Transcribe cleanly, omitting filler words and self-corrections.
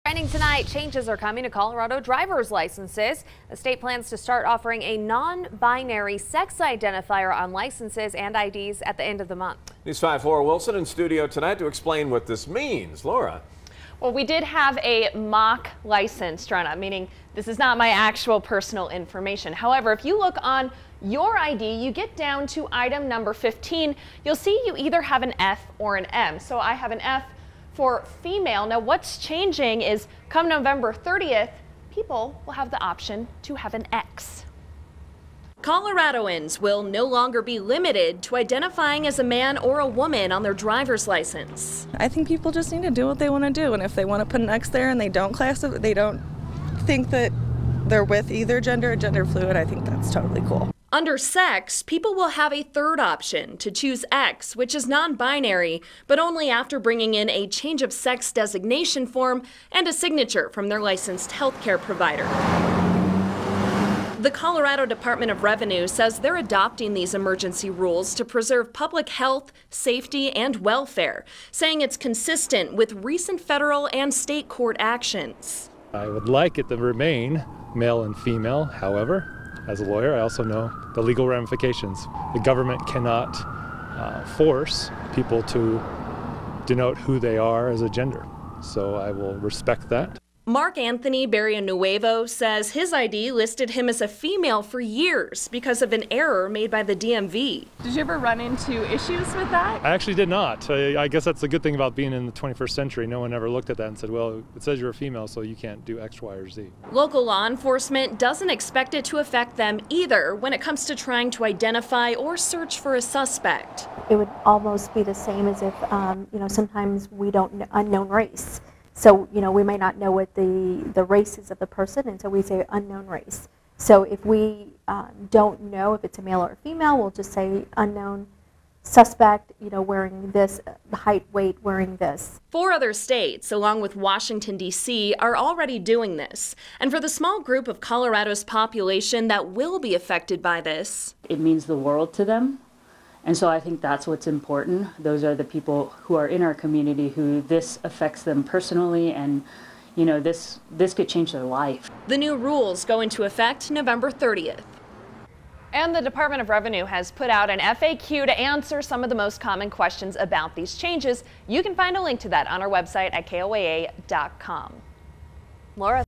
Trending tonight, changes are coming to Colorado driver's licenses. The state plans to start offering a non-binary sex identifier on licenses and IDs at the end of the month. News 5 Laura Wilson in studio tonight to explain what this means. Laura. Well, we did have a mock license drawn up, meaning this is not my actual personal information. However, if you look on your ID, you get down to item number 15, you'll see you either have an F or an M. So I have an F for female. Now what's changing is come November 30th, people will have the option to have an X. Coloradoans will no longer be limited to identifying as a man or a woman on their driver's license. I think people just need to do what they want to do, and if they want to put an X there and they don't think that they're with either gender or gender fluid, I think that's totally cool. Under sex, people will have a third option to choose X, which is non-binary, but only after bringing in a change of sex designation form and a signature from their licensed healthcare provider. The Colorado Department of Revenue says they're adopting these emergency rules to preserve public health, safety, and welfare, saying it's consistent with recent federal and state court actions. I would like it to remain male and female. However, as a lawyer, I also know the legal ramifications. The government cannot force people to denote who they are as a gender, so I will respect that. Mark Anthony Barrionuevo says his ID listed him as a female for years because of an error made by the DMV. Did you ever run into issues with that? I actually did not. I guess that's the good thing about being in the 21st century. No one ever looked at that and said, well, it says you're a female, so you can't do X, Y, or Z. Local law enforcement doesn't expect it to affect them either when it comes to trying to identify or search for a suspect. It would almost be the same as if, sometimes we don't know unknown race. So, we may not know what the race is of the person, and so we say unknown race. So if we don't know if it's a male or a female, we'll just say unknown suspect, wearing this, height, weight, wearing this. 4 other states, along with Washington, D.C., are already doing this. And for the small group of Colorado's population that will be affected by this, it means the world to them. And so I think that's what's important. Those are the people who are in our community who this affects them personally, and this could change their life. The new rules go into effect November 30th. And the Department of Revenue has put out an FAQ to answer some of the most common questions about these changes. You can find a link to that on our website at KOAA.com. Laura.